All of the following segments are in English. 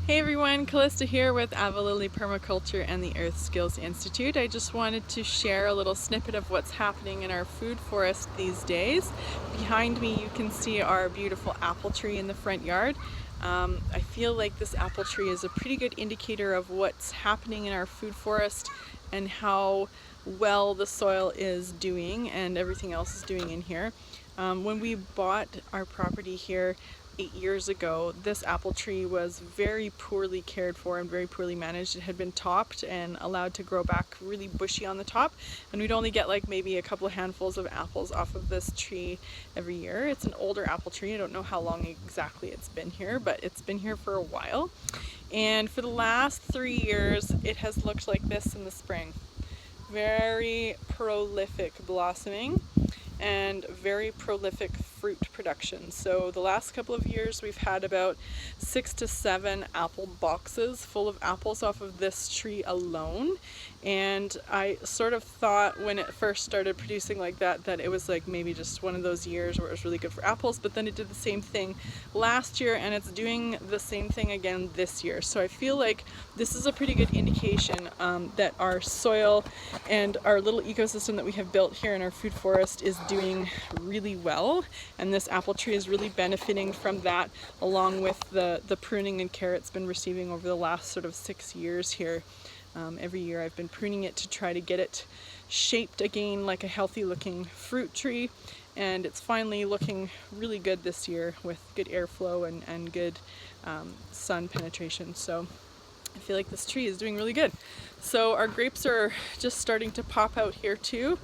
Hey everyone, Callista here with Avalili Permaculture and the Earth Skills Institute. I just wanted to share a little snippet of what's happening in our food forest these days. Behind me you can see our beautiful apple tree in the front yard. I feel like this apple tree is a pretty good indicator of what's happening in our food forest and how well the soil is doing and everything else is doing in here. When we bought our property here 8 years ago, this apple tree was very poorly cared for and very poorly managed. It had been topped and allowed to grow back really bushy on the top, and we'd only get like maybe a couple of handfuls of apples off of this tree every year. It's an older apple tree. I don't know how long exactly it's been here, but it's been here for a while. And for the last 3 years, it has looked like this in the spring. Very prolific blossoming and very prolific fruit production. So the last couple of years we've had about 6 to 7 apple boxes full of apples off of this tree alone. And I sort of thought when it first started producing like that it was like maybe just one of those years where it was really good for apples, but then it did the same thing last year and it's doing the same thing again this year. So I feel like this is a pretty good indication that our soil and our little ecosystem that we have built here in our food forest is doing really well, and this apple tree is really benefiting from that, along with the pruning and care it's been receiving over the last sort of 6 years here. Every year I've been pruning it to try to get it shaped again like a healthy looking fruit tree, and it's finally looking really good this year with good airflow and good sun penetration. So I feel like this tree is doing really good. So our grapes are just starting to pop out here too,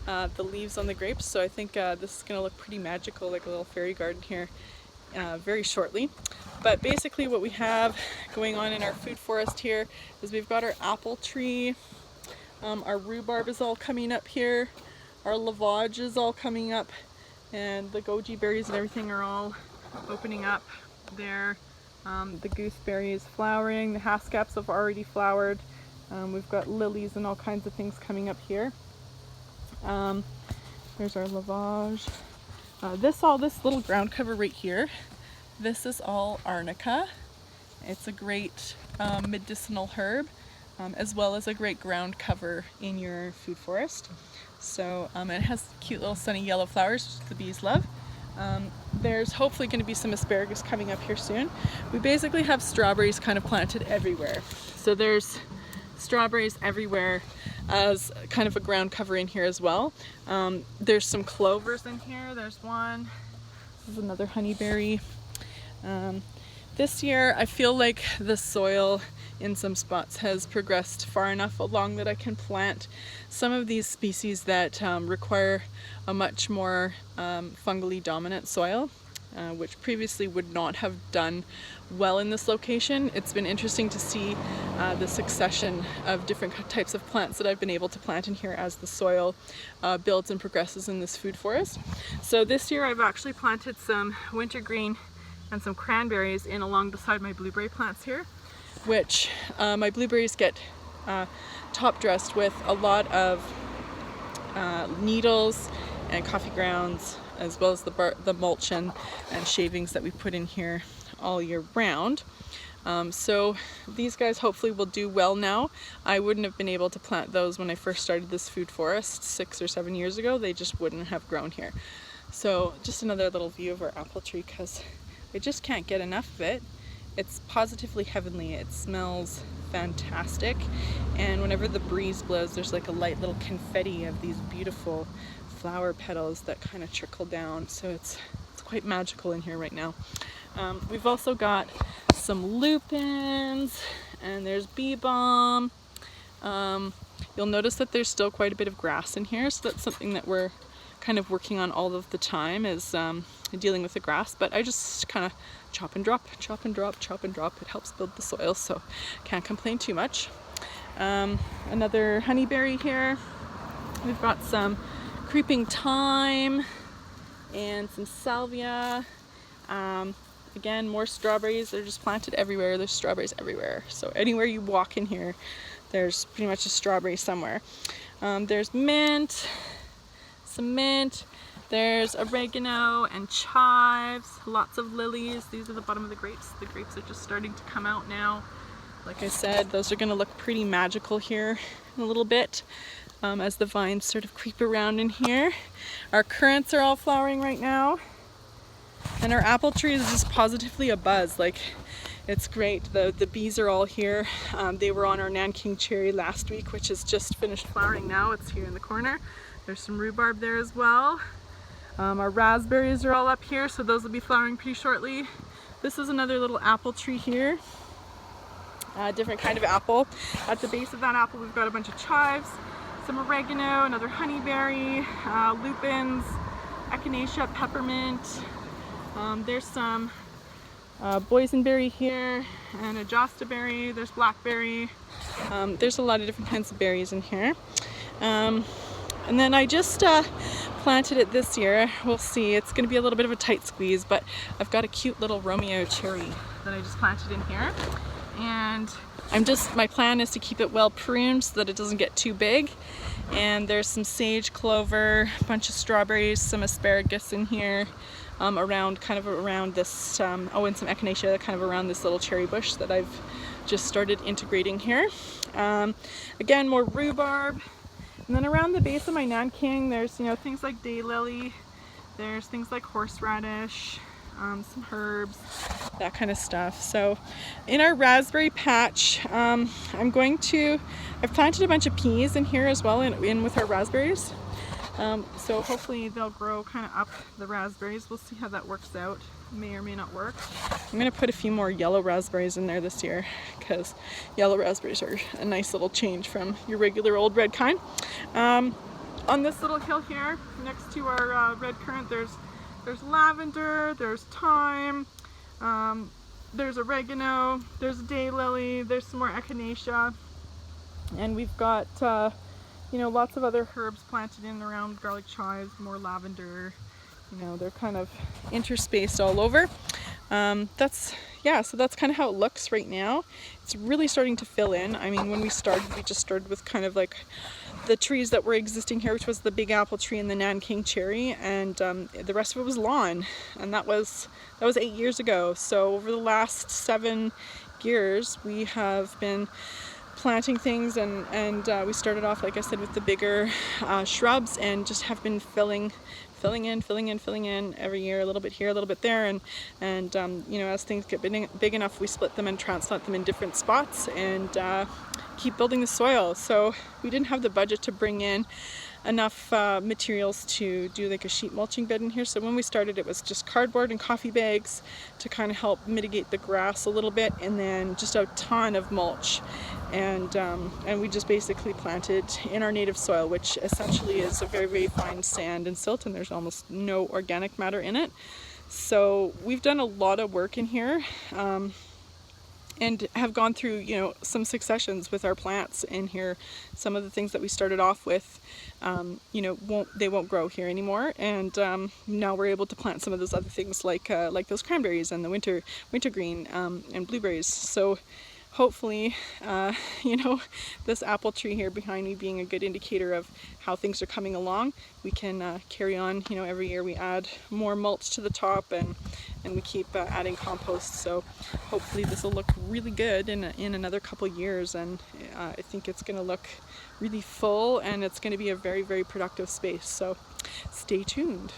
the leaves on the grapes. So I think this is going to look pretty magical, like a little fairy garden here very shortly. But basically what we have going on in our food forest here is we've got our apple tree, our rhubarb is all coming up here, our lavage is all coming up, and the goji berries and everything are all opening up there. The gooseberry is flowering, the haskaps have already flowered. We've got lilies and all kinds of things coming up here. There's our lavage. This little ground cover right here, this is all arnica. It's a great medicinal herb, as well as a great ground cover in your food forest. So it has cute little sunny yellow flowers, which the bees love. There's hopefully going to be some asparagus coming up here soon. We basically have strawberries kind of planted everywhere. So there's strawberries everywhere as kind of a ground cover in here as well. There's some clovers in here. There's one. There's another honeyberry. This year I feel like the soil in some spots has progressed far enough along that I can plant some of these species that require a much more fungally dominant soil, which previously would not have done well in this location. It's been interesting to see the succession of different types of plants that I've been able to plant in here as the soil builds and progresses in this food forest. So this year I've actually planted some wintergreen and some cranberries in along beside my blueberry plants here, which my blueberries get top dressed with a lot of needles and coffee grounds, as well as the mulch and shavings that we put in here all year round. So these guys hopefully will do well now. I wouldn't have been able to plant those when I first started this food forest 6 or 7 years ago. They just wouldn't have grown here. So just another little view of our apple tree, because I just can't get enough of it. It's positively heavenly. It smells fantastic, and whenever the breeze blows there's like a light little confetti of these beautiful flower petals that kind of trickle down, so it's quite magical in here right now. We've also got some lupins, and there's bee balm. You'll notice that there's still quite a bit of grass in here, so that's something that we're kind of working on all of the time, is dealing with the grass, but I just kind of chop and drop, chop and drop, chop and drop. It helps build the soil, so can't complain too much. Another honeyberry here. We've got some creeping thyme and some salvia. Again, more strawberries. They're just planted everywhere. There's strawberries everywhere. So anywhere you walk in here, there's pretty much a strawberry somewhere. There's mint, some mint. There's oregano and chives, lots of lilies. These are the bottom of the grapes. The grapes are just starting to come out now. Like I said, those are gonna look pretty magical here in a little bit as the vines sort of creep around in here. Our currants are all flowering right now. And our apple tree is just positively abuzz. Like, it's great. The bees are all here. They were on our Nanking cherry last week, which has just finished flowering now. It's here in the corner. There's some rhubarb there as well. Our raspberries are all up here, so those will be flowering pretty shortly. This is another little apple tree here. Different kind of apple. At the base of that apple, we've got a bunch of chives, some oregano, another honeyberry, lupins, echinacea, peppermint. There's some boysenberry here, and a jostaberry. There's blackberry. There's a lot of different kinds of berries in here. And then I just planted it this year. We'll see. It's going to be a little bit of a tight squeeze, but I've got a cute little Romeo cherry that I just planted in here. And my plan is to keep it well pruned so that it doesn't get too big. And there's some sage clover, a bunch of strawberries, some asparagus in here, around this, and some echinacea kind of around this little cherry bush that I've just started integrating here. Again, more rhubarb. And then around the base of my Nanking, there's things like daylily, there's things like horseradish, some herbs, that kind of stuff. So in our raspberry patch, I've planted a bunch of peas in here as well, in with our raspberries. So hopefully they'll grow kind of up the raspberries. We'll see how that works out. May or may not work. I'm going to put a few more yellow raspberries in there this year, because yellow raspberries are a nice little change from your regular old red kind. On this little hill here, next to our red currant, there's lavender, there's thyme, there's oregano, there's daylily, there's some more echinacea, and we've got lots of other herbs planted in around, garlic chives, more lavender. They're kind of interspaced all over. So that's kind of how it looks right now. It's really starting to fill in. I mean, when we just started with kind of like the trees that were existing here, which was the big apple tree and the Nanking cherry, and the rest of it was lawn, and that was 8 years ago. So over the last 7 years, we have been planting things, and we started off, like I said, with the bigger shrubs, and just have been filling in every year, a little bit here, a little bit there, and as things get big enough, we split them and transplant them in different spots, and keep building the soil. So we didn't have the budget to bring in enough materials to do like a sheet mulching bed in here. So when we started, it was just cardboard and coffee bags to kind of help mitigate the grass a little bit, and then just a ton of mulch. And we just basically planted in our native soil, which essentially is a very, very fine sand and silt, and there's almost no organic matter in it. So we've done a lot of work in here, and have gone through some successions with our plants in here. Some of the things that we started off with won't grow here anymore, and now we're able to plant some of those other things like those cranberries and the wintergreen and blueberries. So hopefully this apple tree here behind me being a good indicator of how things are coming along, we can carry on. Every year we add more mulch to the top, and we keep adding compost. So hopefully this will look really good in another couple years, and I think it's going to look really full, and it's going to be a very, very productive space. So stay tuned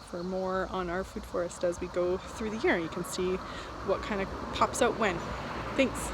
for more on our food forest as we go through the year. You can see what kind of pops out when. Thanks.